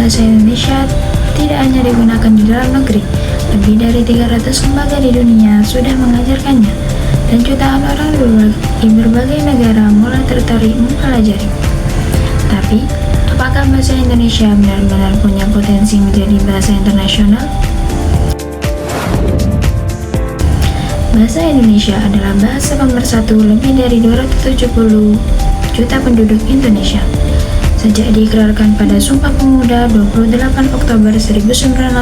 bahasa Indonesia tidak hanya digunakan di dalam negeri, lebih dari 300 lembaga di dunia sudah mengajarkannya, dan jutaan orang di berbagai negara mulai tertarik mempelajari. Tapi, apakah bahasa Indonesia benar-benar punya potensi menjadi bahasa internasional? Bahasa Indonesia adalah bahasa pemersatu lebih dari 270 juta penduduk Indonesia. Sejak diikrarkan pada Sumpah Pemuda 28 Oktober 1928,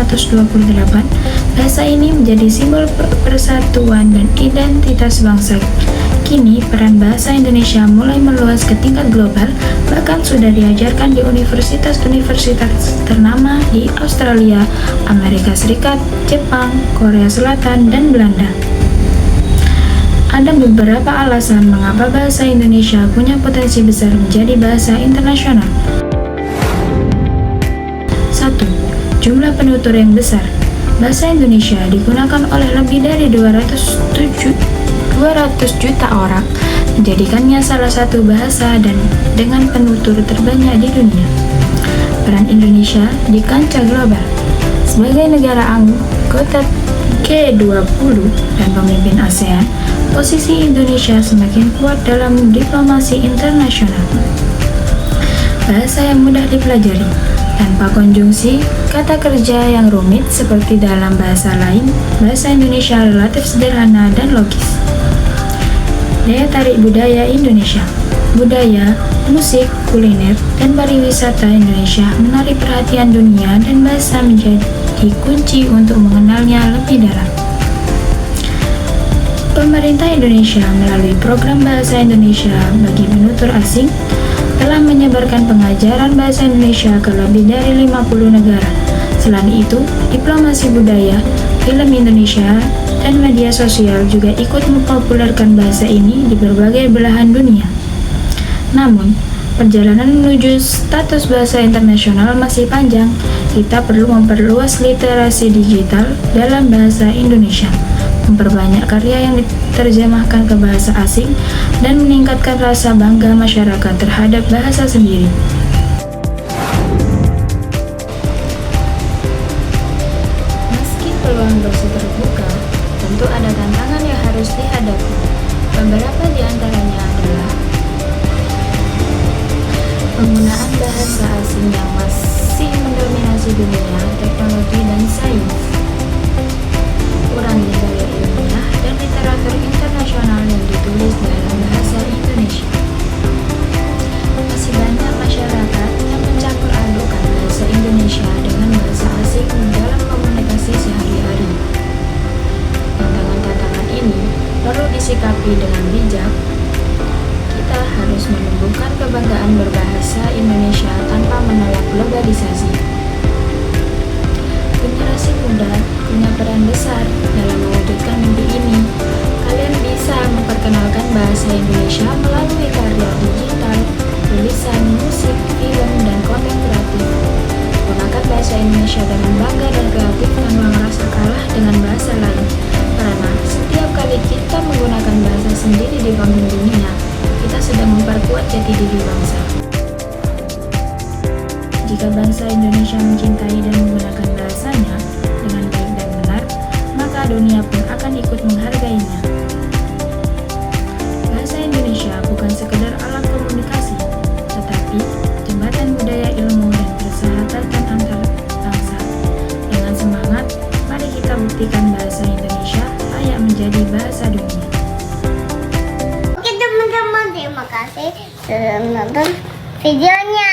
bahasa ini menjadi simbol persatuan dan identitas bangsa. Kini, peran bahasa Indonesia mulai meluas ke tingkat global, bahkan sudah diajarkan di universitas-universitas ternama di Australia, Amerika Serikat, Jepang, Korea Selatan, dan Belanda. Ada beberapa alasan mengapa bahasa Indonesia punya potensi besar menjadi bahasa internasional. 1. Jumlah penutur yang besar. Bahasa Indonesia digunakan oleh lebih dari 200 juta orang, menjadikannya salah satu bahasa dan dengan penutur terbanyak di dunia. Peran Indonesia di kancah global. Sebagai negara anggota G20 dan pemimpin ASEAN, posisi Indonesia semakin kuat dalam diplomasi internasional. Bahasa yang mudah dipelajari, tanpa konjungsi, kata kerja yang rumit seperti dalam bahasa lain, bahasa Indonesia relatif sederhana dan logis. Daya tarik budaya Indonesia. Budaya, musik, kuliner, dan pariwisata Indonesia menarik perhatian dunia dan bahasa menjadi kunci untuk mengenalnya lebih dalam. Pemerintah Indonesia melalui program Bahasa Indonesia bagi penutur asing telah menyebarkan pengajaran bahasa Indonesia ke lebih dari 50 negara. Selain itu, diplomasi budaya, film Indonesia, dan media sosial juga ikut mempopulerkan bahasa ini di berbagai belahan dunia. Namun, perjalanan menuju status bahasa internasional masih panjang. Kita perlu memperluas literasi digital dalam bahasa Indonesia, memperbanyak karya yang diterjemahkan ke bahasa asing, dan meningkatkan rasa bangga masyarakat terhadap bahasa sendiri. Meski peluang bahasa terbuka, tentu ada tantangan yang harus dihadapi. Beberapa di antaranya adalah penggunaan bahasa asing yang masih mendominasi dunia teknologi dan sains, kurangnya gaya ilmiah dan literatur internasional yang ditulis dalam bahasa Indonesia. Masih banyak masyarakat yang mencampur adukan bahasa Indonesia dengan bahasa asing dalam komunikasi sehari-hari. Tantangan-tantangan ini perlu disikapi dengan bijak. Kita harus menumbuhkan kebanggaan berbahasa Indonesia tanpa menolak globalisasi. Generasi muda punya peran besar dalam mewujudkan mimpi ini. Kalian bisa memperkenalkan bahasa Indonesia melalui karya digital, tulisan, musik, film, dan konten kreatif. Gunakan bahasa Indonesia dengan bangga dan kreatif tanpa merasa kalah dengan bahasa lain. Karena setiap kali kita menggunakan bahasa sendiri di panggung dunia, kita sedang memperkuat jati diri bangsa. Jika bangsa Indonesia mencintai dan menggunakan bahasanya dengan baik dan benar, maka dunia pun akan ikut menghargainya. Bahasa Indonesia bukan sekedar alat komunikasi, tetapi jembatan budaya, ilmu, dan persahabatan antar bangsa. Dengan semangat, mari kita buktikan bahasa Indonesia layak menjadi bahasa dunia. Oke teman-teman, terima kasih sudah menonton videonya.